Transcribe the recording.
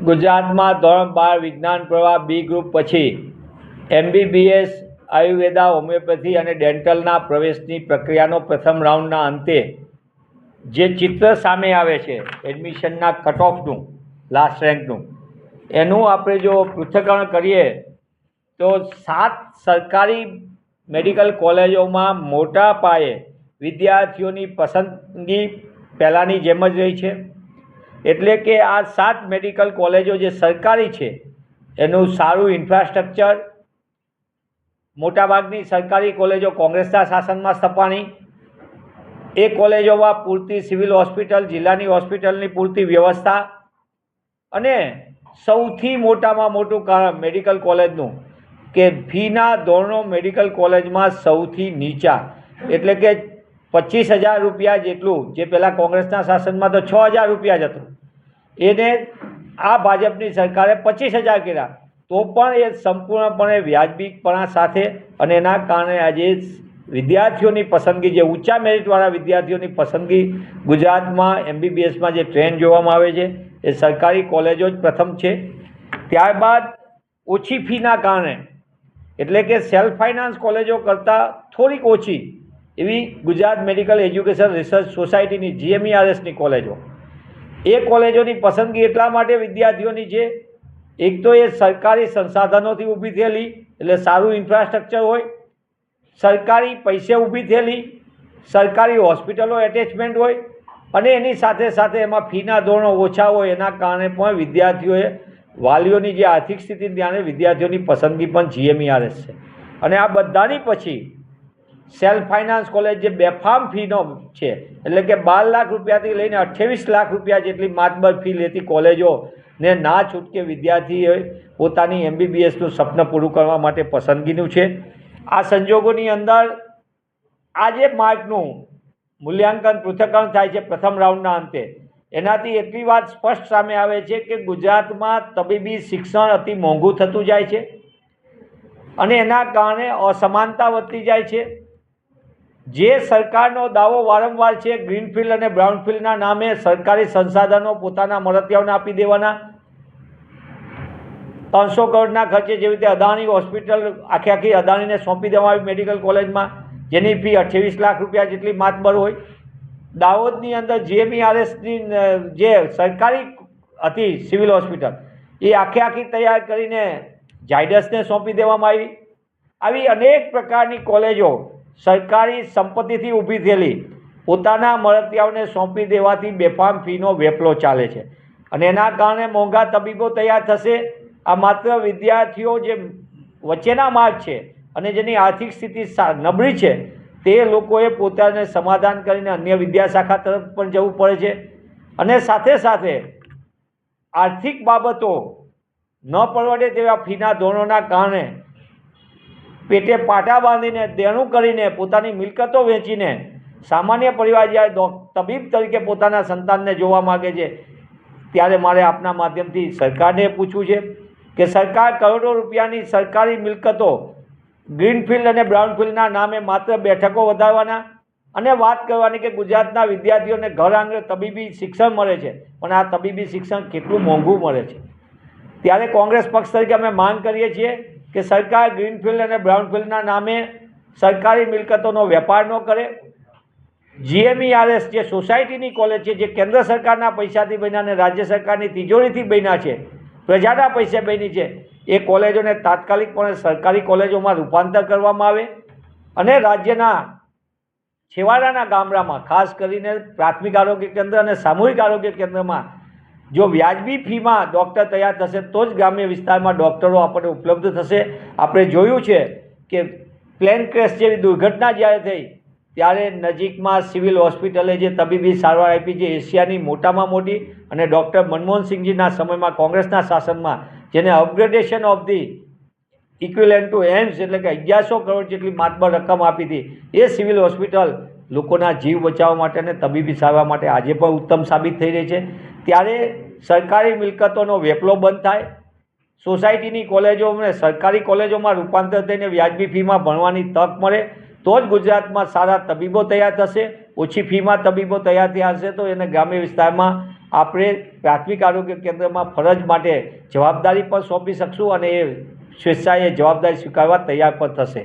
ગુજરાતમાં ધોરણ 12 વિજ્ઞાન પ્રવાહ બી ગ્રુપ પછી MBBS, આયુર્વેદા, હોમિયોપેથી અને ડેન્ટલના પ્રવેશની પ્રક્રિયાનો પ્રથમ રાઉન્ડના અંતે જે ચિત્ર સામે આવે છે એડમિશનના કટ ઓફનું, લાસ્ટ રેન્કનું, એનું આપણે જો પૃથ્થકરણ કરીએ તો 7 સરકારી મેડિકલ કોલેજોમાં મોટા પાયે વિદ્યાર્થીઓની પસંદગી પહેલાંની જેમ જ રહી છે. એટલે કે આ 7 મેડિકલ કોલેજો જે સરકારી છે એનું સારું ઇન્ફ્રાસ્ટ્રક્ચર, મોટાભાગની સરકારી કોલેજો કોંગ્રેસના શાસનમાં સ્થપાણી, એ કોલેજોમાં પૂરતી સિવિલ હોસ્પિટલ, જિલ્લાની હોસ્પિટલની પૂરતી વ્યવસ્થા, અને સૌથી મોટામાં મોટું કારણ મેડિકલ કોલેજનું કે ફીના ધોરણો મેડિકલ કોલેજમાં સૌથી નીચા, એટલે કે 25,000 રૂપિયા જેટલું, જે પહેલાં કોંગ્રેસના શાસનમાં તો 6,000 રૂપિયા જ હતું, એને આ ભાજપની સરકારે 25,000 કર્યા, તો પણ એ સંપૂર્ણપણે વ્યાજબીપણા સાથે, અને એના કારણે આજે વિદ્યાર્થીઓની પસંદગી, જે ઊંચા મેરિટવાળા વિદ્યાર્થીઓની પસંદગી ગુજરાતમાં MBBSમાં જે ટ્રેન્ડ જોવામાં આવે છે એ સરકારી કોલેજો જ પ્રથમ છે. ત્યારબાદ ઓછી ફીના કારણે, એટલે કે સેલ્ફ ફાઇનાન્સ કોલેજો કરતાં થોડીક ઓછી એવી ગુજરાત મેડિકલ એજ્યુકેશન રિસર્ચ સોસાયટીની GMERSની કોલેજો, એ કોલેજોની પસંદગી એટલા માટે વિદ્યાર્થીઓની છે, એક તો એ સરકારી સંસાધનોથી ઊભી થયેલી, એટલે સારું ઇન્ફ્રાસ્ટ્રક્ચર હોય, સરકારી પૈસે ઊભી થયેલી, સરકારી હોસ્પિટલો એટેચમેન્ટ હોય, અને એની સાથે સાથે એમાં ફીના ધોરણો ઓછા હોય, એના કારણે પણ વિદ્યાર્થીઓએ, વાલીઓની જે આર્થિક સ્થિતિ ધ્યાને વિદ્યાર્થીઓની પસંદગી પણ GMERS છે. અને આ બધાની પછી સેલ્ફ ફાઇનાન્સ કોલેજ જે બેફામ ફીનો છે, એટલે કે 12 લાખ રૂપિયાથી લઈને 28 લાખ રૂપિયા જેટલી માતબર ફી લેતી કોલેજોને ના છૂટકે વિદ્યાર્થીઓએ પોતાની MBBSનું સપનું પૂરું કરવા માટે પસંદગીનું છે. આ સંજોગોની અંદર આજે માર્કનું મૂલ્યાંકન, પૃથ્થકરણ થાય છે પ્રથમ રાઉન્ડના અંતે. એનાથી એટલી વાત સ્પષ્ટ સામે આવે છે કે ગુજરાતમાં તબીબી શિક્ષણ અતિ મોંઘું થતું જાય છે, અને એના કારણે અસમાનતા વધતી જાય છે. જે સરકારનો દાવો વારંવાર છે ગ્રીનફિલ્ડ અને બ્રાઉનફિલ્ડના નામે સરકારી સંસાધનો પોતાના મળતિયાઓને આપી દેવાના, 300 કરોડના ખર્ચે, જેવી રીતે અદાણી હોસ્પિટલ આખી અદાણીને સોંપી દેવામાં આવી મેડિકલ કોલેજમાં, જેની ફી 28 લાખ રૂપિયા જેટલી માતબર હોય. દાહોદની અંદર GMERSની જે સરકારી હતી સિવિલ હોસ્પિટલ, એ આખી તૈયાર કરીને ઝાયડસને સોંપી દેવામાં આવી. આવી અનેક પ્રકારની કોલેજો સરકારી સંપત્તિથી ઊભી થયેલી પોતાના મળતિયાઓને સોંપી દેવાથી બેફામ ફીનો વેપલો ચાલે છે, અને એના કારણે મોંઘા તબીબો તૈયાર થશે. આ માત્ર વિદ્યાર્થીઓ જે વચ્ચેના માર્ગ છે અને જેની આર્થિક સ્થિતિ નબળી છે, તે લોકોએ પોતાને સમાધાન કરીને અન્ય વિદ્યાશાખા તરફ પણ જવું પડે છે. અને સાથે સાથે આર્થિક બાબતો ન પરવડે તેવા ફીના ધોરણોના કારણે પેટે પાટા બાંધીને, દેણું કરીને, પોતાની મિલકતો વેચીને સામાન્ય પરિવાર જ્યારે તબીબ તરીકે પોતાના સંતાનને જોવા માગે છે, ત્યારે મારે આપના માધ્યમથી સરકારને પૂછવું છે કે સરકાર કરોડો રૂપિયાની સરકારી મિલકતો ગ્રીનફિલ્ડ અને બ્રાઉનફિલ્ડના નામે માત્ર બેઠકો વધારવાના અને વાત કરવાની કે ગુજરાતના વિદ્યાર્થીઓને ઘર આંગણે તબીબી શિક્ષણ મળે છે, પણ આ તબીબી શિક્ષણ કેટલું મોંઘું મળે છે. ત્યારે કોંગ્રેસ પક્ષ તરીકે અમે માંગ કરીએ છીએ કે સરકાર ગ્રીનફિલ્ડ અને બ્રાઉનફિલ્ડના નામે સરકારી મિલકતોનો વેપાર ન કરે. GMERS જે સોસાયટીની કોલેજ છે, જે કેન્દ્ર સરકારના પૈસાથી બન્યા અને રાજ્ય સરકારની તિજોરીથી બન્યા છે, પ્રજાના પૈસે બની છે, એ કોલેજોને તાત્કાલિકપણે સરકારી કોલેજોમાં રૂપાંતર કરવામાં આવે, અને રાજ્યના છેવાડાના ગામડામાં, ખાસ કરીને પ્રાથમિક આરોગ્ય કેન્દ્ર અને સામૂહિક આરોગ્ય કેન્દ્રમાં જો વ્યાજબી ફીમાં ડૉક્ટર તૈયાર થશે તો જ ગ્રામ્ય વિસ્તારમાં ડૉક્ટરો આપણને ઉપલબ્ધ થશે. આપણે જોયું છે કે પ્લેન ક્રેશ જેવી દુર્ઘટના જ્યારે થઈ ત્યારે નજીકમાં સિવિલ હોસ્પિટલે જે તબીબી સારવાર આપી, જે એશિયાની મોટામાં મોટી, અને ડૉક્ટર મનમોહનસિંહજીના સમયમાં કોંગ્રેસના શાસનમાં જેને upgradation of the equivalent to AIIMS, એટલે કે 1100 કરોડ જેટલી માતબર રકમ આપી હતી, એ સિવિલ હોસ્પિટલ લોકોના જીવ બચાવવા માટે અને તબીબી સારવાર માટે આજે પણ ઉત્તમ સાબિત થઈ રહી છે. ત્યારે સરકારી મિલકતોનો વેપલો બંધ થાય, સોસાયટીની કોલેજોને સરકારી કોલેજોમાં રૂપાંતર થઈને વ્યાજબી ફીમાં ભણવાની તક મળે, તો જ ગુજરાતમાં સારા તબીબો તૈયાર થશે. ઓછી ફીમાં તબીબો તૈયાર થયા હશે તો એને ગ્રામ્ય વિસ્તારમાં આપણે પ્રાથમિક આરોગ્ય કેન્દ્રમાં ફરજ માટે જવાબદારી પણ સોંપી શકશું અને એ સ્વેચ્છાએ જવાબદારી સ્વીકારવા તૈયાર પણ થશે.